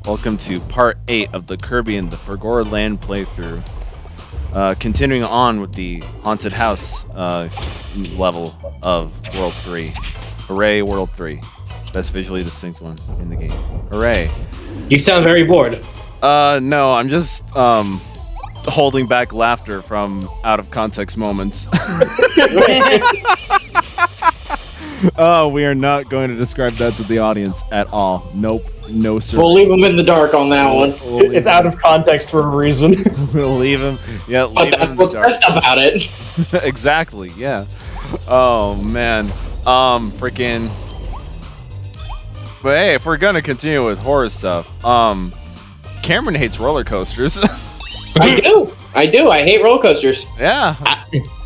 Welcome to part 8 of the Kirby and the Forgotten Land playthrough. Continuing on with the Haunted House level of World 3. Hooray, World 3. Best visually distinct one in the game. Hooray. You sound very bored. No, I'm just holding back laughter from out of context moments. We are not going to describe that to the audience at all. Nope. No, sir. We'll leave them in the dark on that one. It's out of context for a reason. We'll leave him. Yeah, leave him in the What's dark. best about it? Exactly, yeah. Oh, man. Freaking... But hey, if we're gonna continue with horror stuff, Cameron hates roller coasters. I do. I hate roller coasters. Yeah.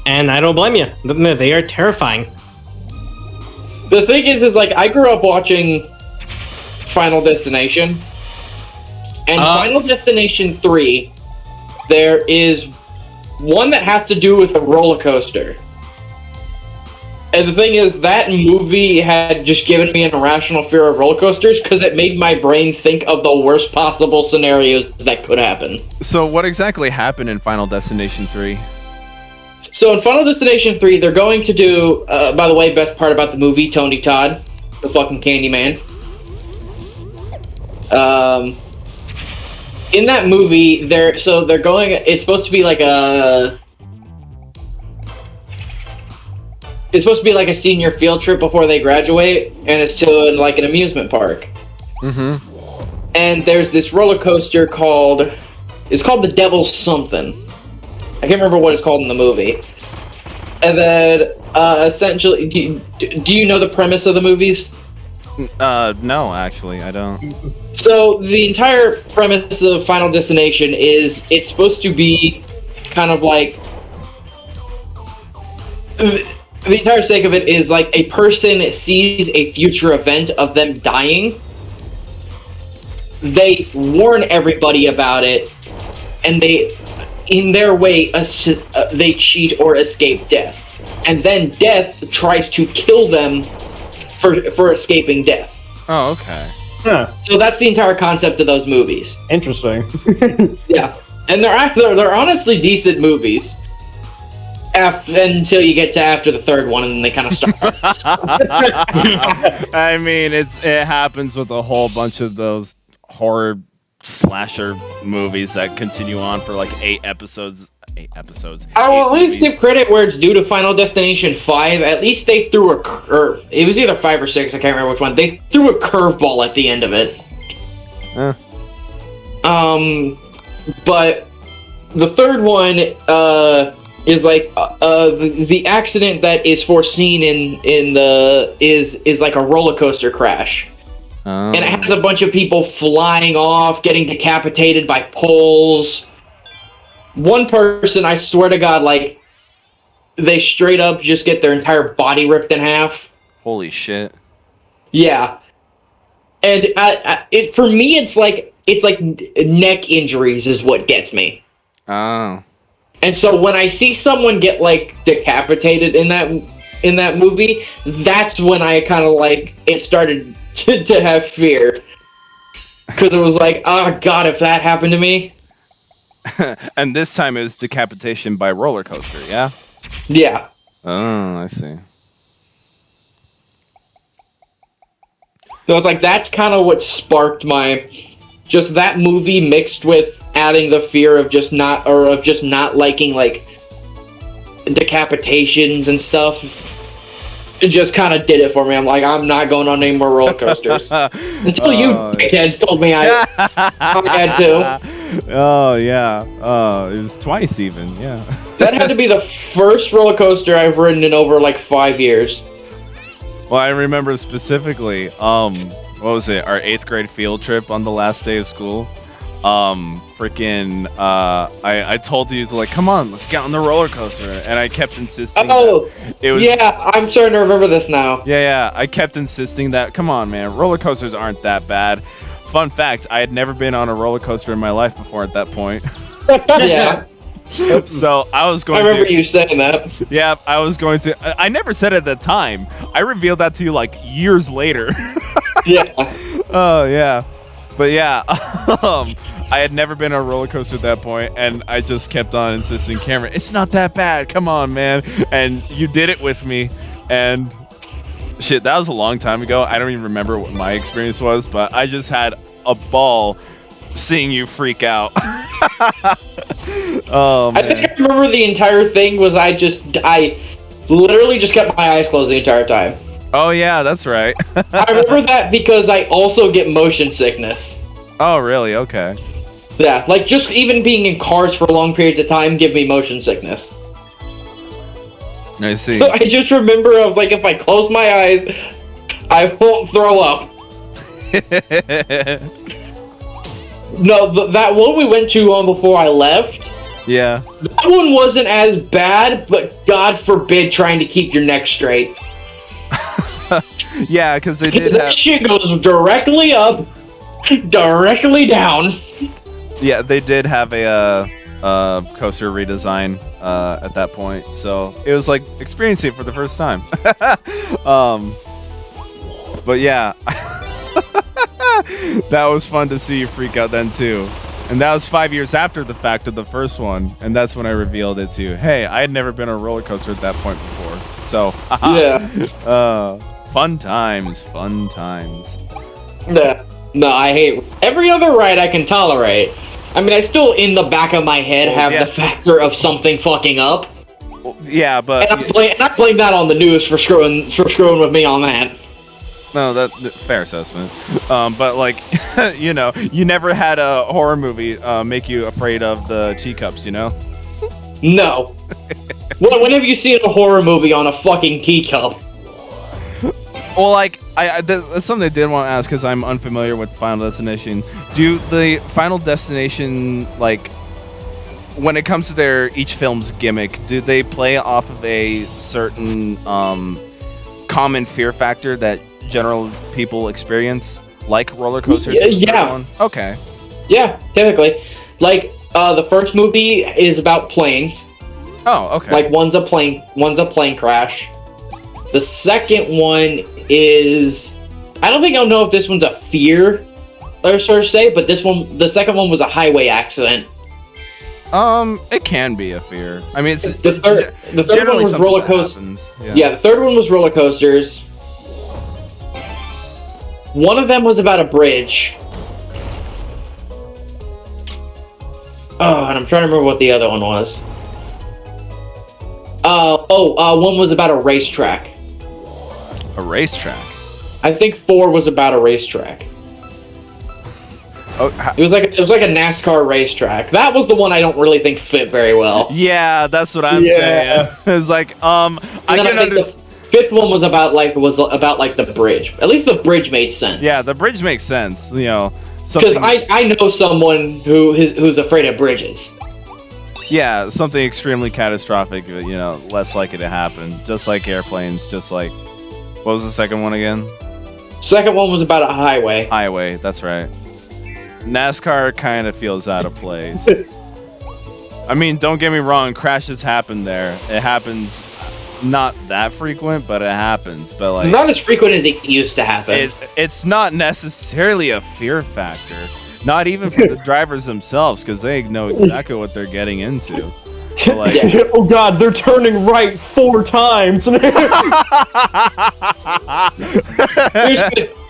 And I don't blame you. They are terrifying. The thing is like, I grew up watching Final Destination. And Final Destination 3, there is one that has to do with a roller coaster. And the thing is, that movie had just given me an irrational fear of roller coasters because it made my brain think of the worst possible scenarios that could happen. So what exactly happened in Final Destination 3? So in Final Destination 3, they're going to do, by the way, best part about the movie, Tony Todd, the fucking Candyman. In that movie, they're going, it's supposed to be like a... It's supposed to be like a senior field trip before they graduate, and it's to like an amusement park. Mm-hmm. And there's this roller coaster called... It's called the Devil's Something. I can't remember what it's called in the movie. And then, essentially... Do you know the premise of the movies? No, actually, I don't. So, the entire premise of Final Destination is it's supposed to be kind of like... The entire sake of it is like a person sees a future event of them dying. They warn everybody about it, and they, in their way, they cheat or escape death. And then death tries to kill them for escaping death. Oh, okay. Huh. So that's the entire concept of those movies. Interesting. Yeah, and they're honestly decent movies. Until you get to after the third one, and then they kind of start. I mean, it happens with a whole bunch of those horror slasher movies that continue on for like 8 episodes. 8 episodes. I will at least give credit where it's due to Final Destination 5. At least they threw or it was either 5 or 6. I can't remember which one. They threw a curveball at the end of it. But the third one, is like the accident that is foreseen in the is like a roller coaster crash, and it has a bunch of people flying off, getting decapitated by poles. One person, I swear to God, like they straight up just get their entire body ripped in half. Holy shit! Yeah, and it for me, it's like neck injuries is what gets me. Oh. And so when I see someone get like decapitated in that movie, that's when I kind of like it started to have fear, because it was like, oh god, if that happened to me. And this time it was decapitation by roller coaster, yeah? Yeah. Oh, I see. So it's like that's kind of what sparked just that movie mixed with adding the fear of just not liking like decapitations and stuff. It just kind of did it for me. I'm like, I'm not going on any more roller coasters until you dickheads told me I had to. Oh yeah. It was twice even. Yeah. That had to be the first roller coaster I've ridden in over like 5 years. Well, I remember specifically. What was it? Our 8th grade field trip on the last day of school. I told you to like, come on, let's get on the roller coaster, and I kept insisting. Oh, it was. Yeah, I'm starting to remember this now. Yeah, I kept insisting that, come on, man, roller coasters aren't that bad. Fun fact, I had never been on a roller coaster in my life before at that point. Yeah. So I was going to... I remember you saying that. Yeah, I was going to... I never said it at the time. I revealed that to you like years later. Yeah. Oh, yeah. But yeah, I had never been on a roller coaster at that point, and I just kept on insisting, Cameron, it's not that bad. Come on, man. And you did it with me, and shit, that was a long time ago. I don't even remember what my experience was, but I just had a ball seeing you freak out. Oh, man. I think I remember the entire thing was I literally just kept my eyes closed the entire time. Oh yeah, that's right. I remember that because I also get motion sickness. Oh really? Okay. Yeah, like just even being in cars for long periods of time give me motion sickness. I see. So I just remember I was like, if I close my eyes, I won't throw up. No, that one we went to on before I left. Yeah. That one wasn't as bad, but God forbid trying to keep your neck straight. Yeah, because they did that shit goes directly up, directly down. Yeah, they did have a coaster redesign at that point, so it was like experiencing it for the first time. But yeah, that was fun to see you freak out then too. And that was 5 years after the fact of the first one, and that's when I revealed it to you. Hey, I had never been on a roller coaster at that point before, so yeah. Fun times, fun times. No, I hate every other ride I can tolerate. I mean, I still in the back of my head have the factor of something fucking up. Yeah, but and I blame that on the news for screwing with me on that. No, that fair assessment. But like, you know, you never had a horror movie make you afraid of the teacups, you know? No. When have you seen a horror movie on a fucking teacup? Well, like, that's something I did want to ask because I'm unfamiliar with Final Destination. Do the Final Destination, like, when it comes to each film's gimmick, do they play off of a certain common fear factor that general people experience, like roller coasters? Yeah. Okay. Yeah, typically. Like, the first movie is about planes. Oh, okay. Like, one's a plane crash. The second one is, I don't think I'll know if this one's a fear, or so to say, but the second one was a highway accident. It can be a fear. I mean, the third one was roller coasters. Yeah, the third one was roller coasters. One of them was about a bridge. Oh, and I'm trying to remember what the other one was. One was about a racetrack. A racetrack? I think 4 was about a racetrack. Oh, it was like a NASCAR racetrack. That was the one I don't really think fit very well. Yeah, that's what I'm saying. It's like, I can understand. The 5th one was about the bridge. At least the bridge made sense. Yeah, the bridge makes sense. You know, because I know someone who's afraid of bridges. Yeah, something extremely catastrophic. You know, less likely to happen. Just like airplanes. Just like, what was the second one again? Second one was about a highway. Highway. That's right. NASCAR kind of feels out of place. I mean, don't get me wrong. Crashes happen there. It happens. Not that frequent, but it happens. But like, not as frequent as it used to happen. It's not necessarily a fear factor. Not even for the drivers themselves, because they know exactly what they're getting into. So like, oh god, they're turning right 4 times.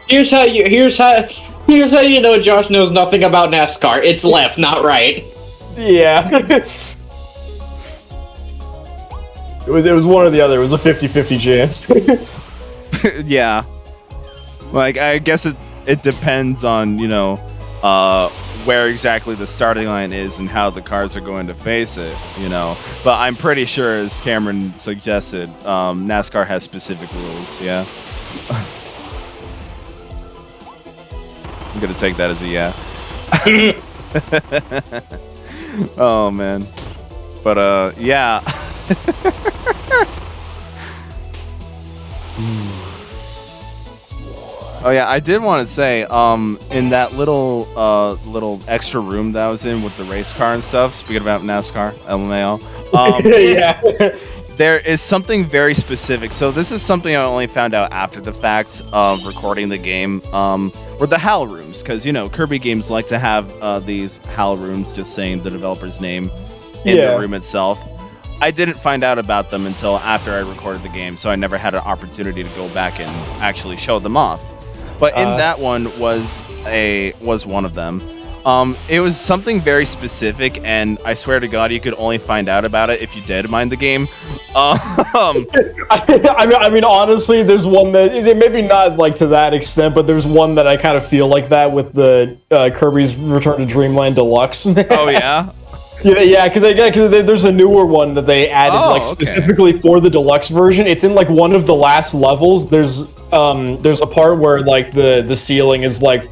Here's how you know Josh knows nothing about NASCAR. It's left, not right. Yeah. It was one or the other. It was a 50-50 chance. Yeah. Like, I guess it depends on, you know, where exactly the starting line is and how the cars are going to face it, you know. But I'm pretty sure, as Cameron suggested, NASCAR has specific rules, yeah? I'm gonna take that as a yeah. Oh, man. But, yeah. Oh yeah, I did want to say, in that little extra room that I was in with the race car and stuff. Speaking about NASCAR, LMAO. Yeah. there is something very specific. So this is something I only found out after the fact of recording the game. Were the HAL rooms, because Kirby games like to have these HAL rooms, just saying the developer's name in the room itself. I didn't find out about them until after I recorded the game, so I never had an opportunity to go back and actually show them off. But in that one was one of them. It was something very specific, and I swear to God, you could only find out about it if you did mind the game. I mean, honestly, there's one that maybe not like to that extent, but there's one that I kind of feel like that with the Kirby's Return to Dreamland Deluxe. Oh yeah. Yeah, because there's a newer one that they added specifically for the deluxe version. It's in like one of the last levels. There's a part where like the ceiling is like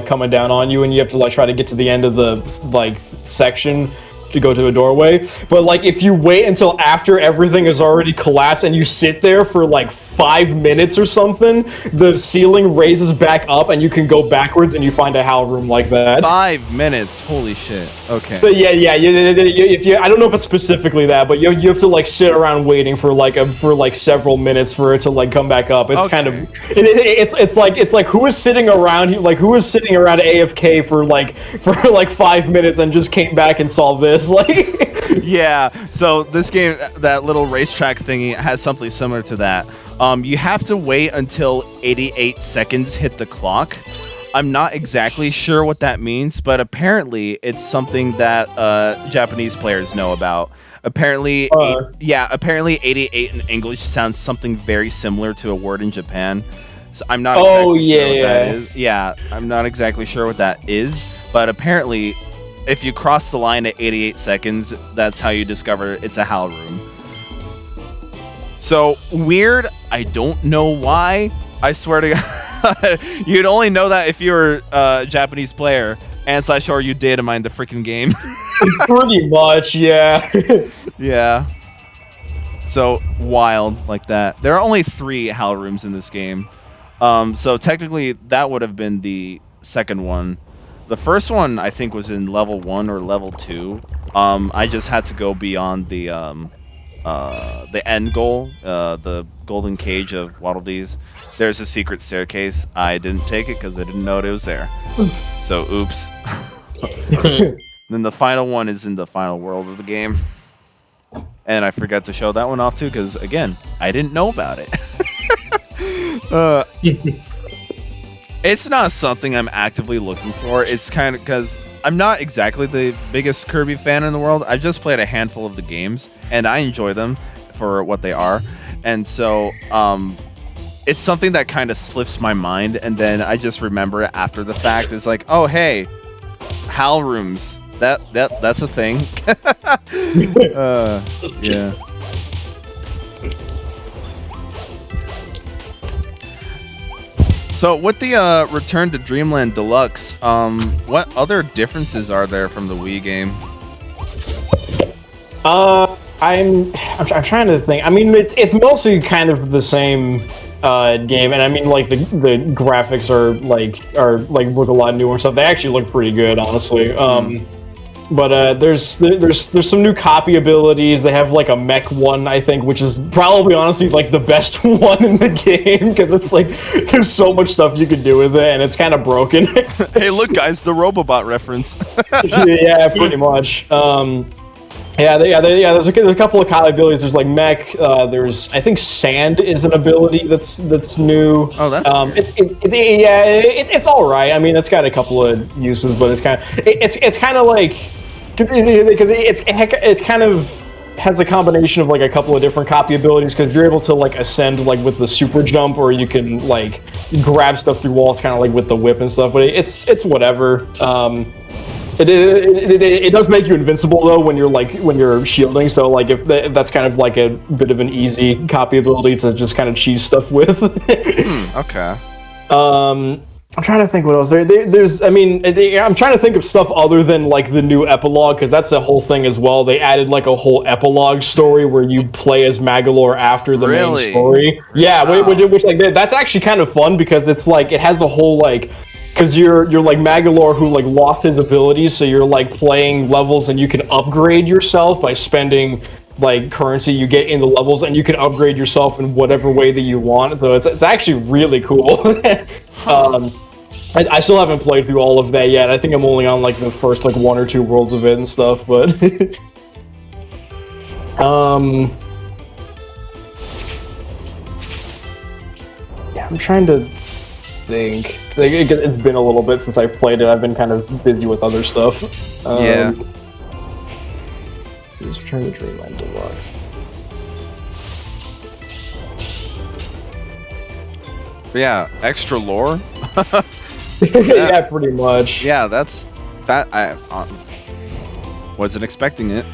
coming down on you, and you have to like try to get to the end of the like section to go to a doorway. But like if you wait until after everything is already collapsed and you sit there for like 5 minutes or something, the ceiling raises back up and you can go backwards and you find a HAL room like that. 5 minutes, holy shit. Okay. So yeah, I don't know if it's specifically that, but you have to like sit around waiting for several minutes for it to like come back up. It's kind of it's like who is sitting around AFK for 5 minutes and just came back and saw this. Like, yeah, so this game, that little racetrack thingy, has something similar to that. You have to wait until 88 seconds hit the clock. I'm not exactly sure what that means, but apparently it's something that Japanese players know about. Apparently, apparently 88 in English sounds something very similar to a word in Japan. So I'm not exactly sure what that is. Yeah, I'm not exactly sure what that is, but apparently if you cross the line at 88 seconds, that's how you discover it's a HAL room. So, weird, I don't know why. I swear to God, you'd only know that if you were a Japanese player, and /or you data mine the freaking game. Pretty much, yeah. Yeah. So, wild like that. There are only 3 HAL rooms in this game. So, technically, that would have been the second one. The first one, I think, was in level 1 or level 2. I just had to go beyond the end goal, the golden cage of Waddle Dees. There's a secret staircase. I didn't take it because I didn't know it was there. So, oops. Then the final one is in the final world of the game. And I forgot to show that one off, too, because, again, I didn't know about it. It's not something I'm actively looking for. It's kind of because I'm not exactly the biggest Kirby fan in the world. I've just played a handful of the games, and I enjoy them for what they are. And so it's something that kind of slips my mind, and then I just remember it after the fact. It's like, oh, hey, HAL rooms. That's a thing. Yeah. So with the Return to Dreamland Deluxe, what other differences are there from the Wii game? I'm trying to think. I mean, it's mostly kind of the same game, and I mean, like the graphics are look a lot newer and stuff. They actually look pretty good, honestly. But there's some new copy abilities. They have like a mech one, I think, which is probably honestly like the best one in the game because it's like there's so much stuff you can do with it, and it's kind of broken. Hey, look, guys, the Robobot reference. Yeah, pretty much. There's a couple of copy abilities. There's like mech. There's I think sand is an ability that's new. Oh, that's it's all right. I mean, it's got a couple of uses, but it's kind of like because it's kind of has a combination of like a couple of different copy abilities because you're able to like ascend like with the super jump, or you can like grab stuff through walls, kind of like with the whip and stuff. But it's whatever. It does make you invincible though when you're shielding. So like if that's kind of like a bit of an easy copy ability to just kind of cheese stuff with. Okay. I'm trying to think what else there's. I mean, I'm trying to think of stuff other than like the new epilogue because that's the whole thing as well. They added like a whole epilogue story where you play as Magolor after the main story. Yeah, wow. which like that's actually kind of fun because it's like it has a whole like. Because you're like Magolor who like lost his abilities, so you're like playing levels and you can upgrade yourself by spending like currency you get in the levels, and you can upgrade yourself in whatever way that you want. So it's actually really cool. I still haven't played through all of that yet. I think I'm only on like the first like 1 or 2 worlds of it and stuff, but yeah, I'm trying to think. It's been a little bit since I played it. I've been kind of busy with other stuff. Yeah. Let's Return to Dreamland Deluxe. But yeah, extra lore. Yeah, pretty much. Yeah, that's fat. I wasn't expecting it.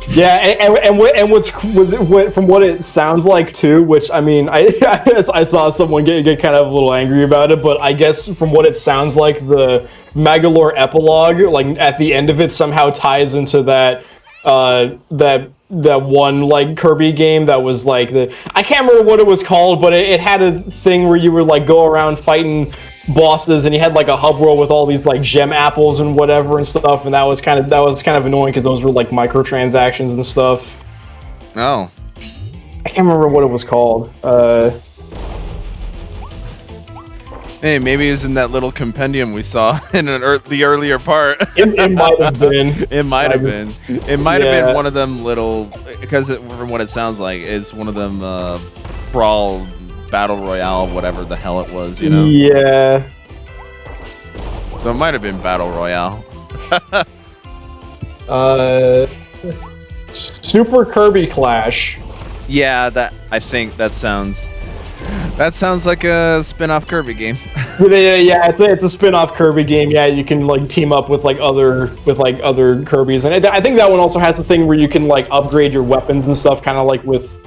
Yeah, and what's from what it sounds like too, which I mean, I saw someone get kind of a little angry about it, but I guess from what it sounds like, the Magalore epilogue, like at the end of it, somehow ties into that that one like Kirby game that was like I can't remember what it was called, but it had a thing where you would like go around fighting bosses, and you had like a hub world with all these like gem apples and whatever and stuff, and that was kind of annoying because those were like microtransactions and stuff. Oh, I can't remember what it was called. Hey, maybe it was in that little compendium we saw in the earlier part. It might have been. It might have been. It might have been one of them little, because from what it sounds like, it's one of them brawl battle royale, whatever the hell it was, you know? Yeah. So it might have been battle royale. Super Kirby Clash. Yeah, I think that sounds like a spin-off Kirby game. Yeah, it's a spin-off Kirby game. Yeah, you can like team up with other Kirbys, and I think that one also has a thing where you can like upgrade your weapons and stuff, kind of like with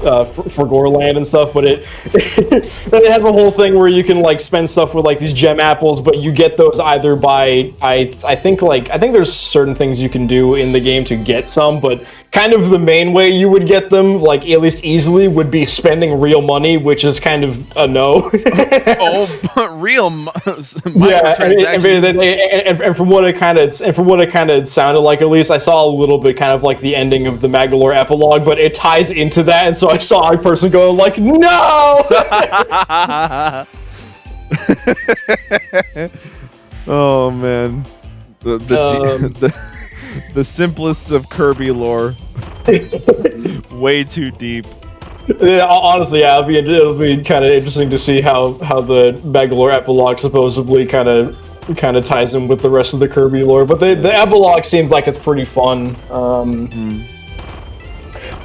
Forgoreland and stuff. But it has a whole thing where you can like spend stuff with like these gem apples, but you get those either by I think there's certain things you can do in the game to get some, but kind of the main way you would get them, like at least easily, would be spending real money, which is kind of a no. But real microtransactions. And from what it kind of sounded like, at least I saw a little bit kind of like the ending of the Magalore epilogue, but it ties into that, and so I saw a person going like, no. Oh man, the simplest of Kirby lore, way too deep. Yeah, honestly, yeah, it'll be kind of interesting to see how the Magalore epilogue supposedly kind of ties in with the rest of the Kirby lore. But the epilogue seems like it's pretty fun.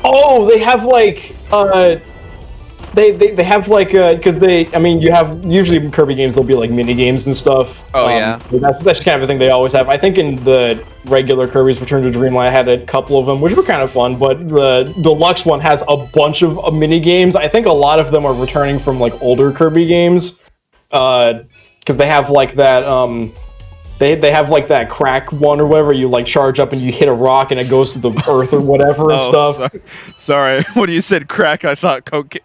Oh, they have like they have like because you have usually in Kirby games there'll be like mini games and stuff. Oh yeah, that's kind of a thing they always have. I think in the regular Kirby's Return to Dreamland I had a couple of them, which were kind of fun. But the deluxe one has a bunch of mini games. I think a lot of them are returning from like older Kirby games, because they have like that They have like that crack one or whatever, you like charge up and you hit a rock and it goes to the earth or whatever and stuff. Sorry, when you said crack, I thought cocaine.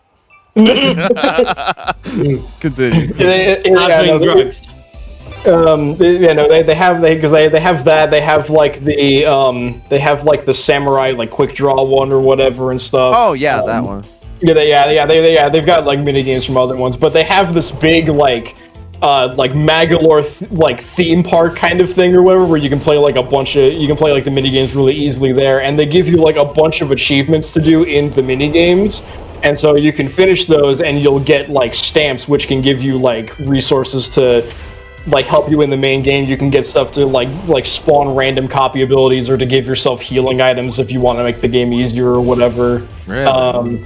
Continue. Drugs. They have that. They have like the samurai like quick draw one or whatever and stuff. Oh yeah, that one. They've got like mini games from other ones, but they have this big like Magalore theme park kind of thing or whatever, where you can play like the mini games really easily there, and they give you like a bunch of achievements to do in the mini games, and so you can finish those and you'll get like stamps, which can give you like resources to like help you in the main game. You can get stuff to like spawn random copy abilities, or to give yourself healing items if you want to make the game easier or whatever. Really?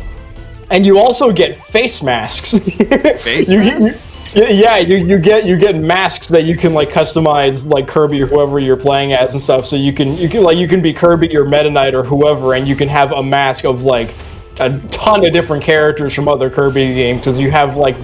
And you also get face masks. Face masks? You get masks that you can like customize like Kirby or whoever you're playing as and stuff. So you can be Kirby or Meta Knight or whoever, and you can have a mask of like a ton of different characters from other Kirby games, because you have like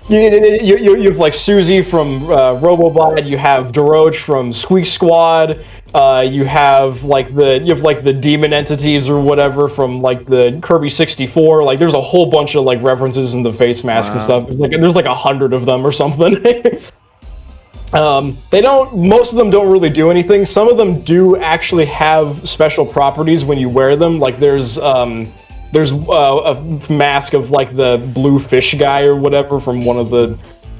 you have like Susie from Robobot, you have Doroge from Squeak Squad, you have like the demon entities or whatever from like the Kirby 64. Like there's a whole bunch of like references in the face mask and stuff. There's like 100 of them or something. They don't. Most of them don't really do anything. Some of them do actually have special properties when you wear them. Like there's a mask of like the blue fish guy or whatever from one of the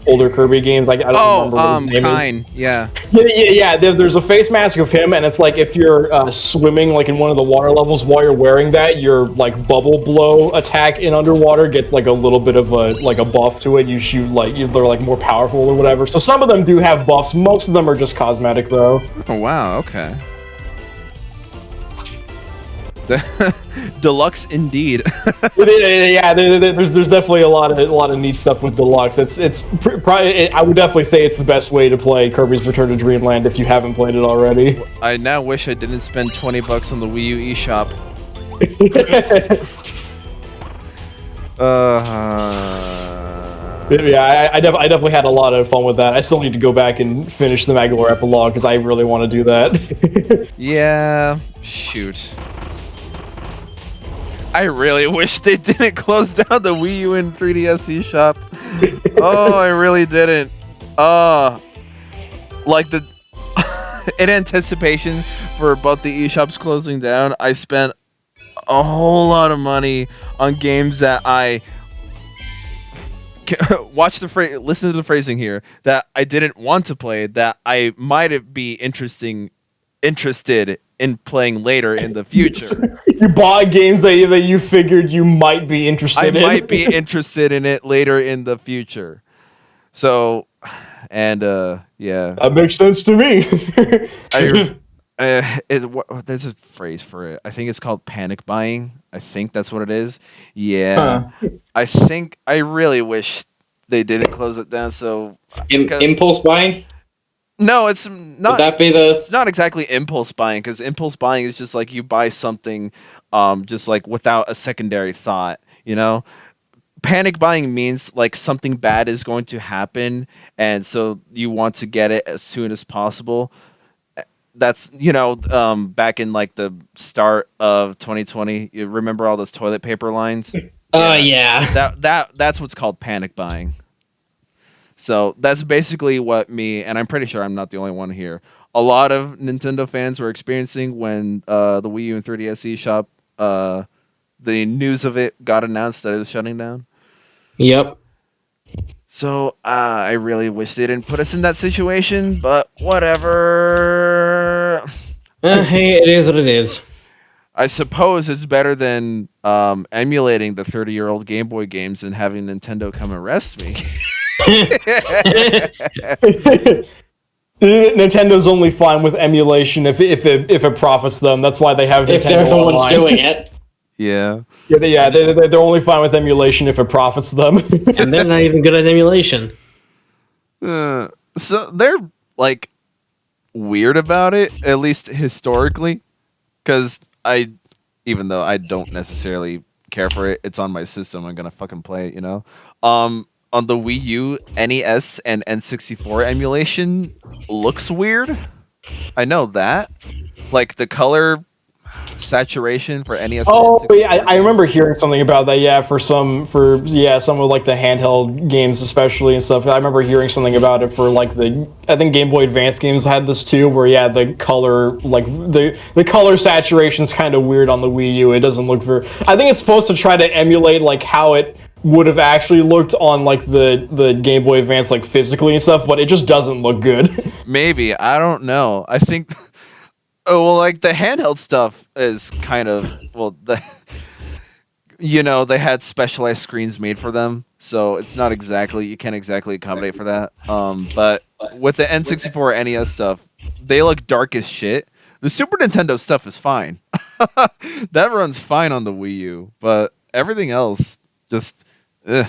older Kirby games. Like I don't remember what his name is. Yeah. Yeah. There's a face mask of him, and it's like if you're swimming like in one of the water levels while you're wearing that, your like bubble blow attack in underwater gets like a little bit of a buff to it. You shoot like they're like more powerful or whatever. So some of them do have buffs. Most of them are just cosmetic though. Oh wow. Okay. Deluxe indeed. Yeah, there's definitely a lot of neat stuff with Deluxe. It's probably I would definitely say it's the best way to play Kirby's Return to Dreamland if you haven't played it already. I now wish I didn't spend $20 on the Wii U eShop. Yeah, I definitely had a lot of fun with that. I still need to go back and finish the Magolor epilogue because I really want to do that. Yeah, shoot. I really wish they didn't close down the Wii U and 3DS eShop. Oh, I really didn't. Like the in anticipation for both the eShops closing down, I spent a whole lot of money on games that I listen to the phrasing here, that I didn't want to play, that I might be interested in playing later in the future. You bought games that you figured you might be interested in. I might be interested in it later in the future. So, and yeah, that makes sense to me. There's a phrase for it. I think it's called panic buying. I think that's what it is. Yeah. I really wish they didn't close it down. So impulse buying. No, it's not. Would that be the? It's not exactly impulse buying, because impulse buying is just like you buy something, just like without a secondary thought. You know, panic buying means like something bad is going to happen, and so you want to get it as soon as possible. That's back in like the start of 2020. You remember all those toilet paper lines? Yeah. That's what's called panic buying. So that's basically what me, and I'm pretty sure I'm not the only one here, a lot of Nintendo fans were experiencing when the Wii U and 3DS eShop, the news of it got announced that it was shutting down. Yep. So I really wish they didn't put us in that situation, but whatever. Hey, it is what it is. I suppose it's better than emulating the 30-year-old Game Boy games and having Nintendo come arrest me. Nintendo only fine with emulation if it profits them. That's why they have Nintendo If they're the Online. ones doing it. Yeah. They're only fine with emulation if it profits them. And they're not even good at emulation. So they're like weird about it, at least historically, because even though I don't necessarily care for it, it's on my system. I'm gonna fucking play it, On the Wii U, NES, and N64 emulation looks weird. I know that. Like the color saturation for NES. Oh, and N64 yeah, I remember hearing something about that. Yeah, some of like the handheld games especially and stuff. I remember hearing something about it for like I think Game Boy Advance games had this too, where the color the color saturation's kind of weird on the Wii U. It doesn't look very. I think it's supposed to try to emulate like how it would have actually looked on like the Game Boy Advance like physically and stuff, but it just doesn't look good. Maybe, I don't know. I think like the handheld stuff is kind of they had specialized screens made for them, so it's not exactly, you can't exactly accommodate for that. But with the N64 NES stuff, they look dark as shit. The Super Nintendo stuff is fine. That runs fine on the Wii U, but everything else just ugh.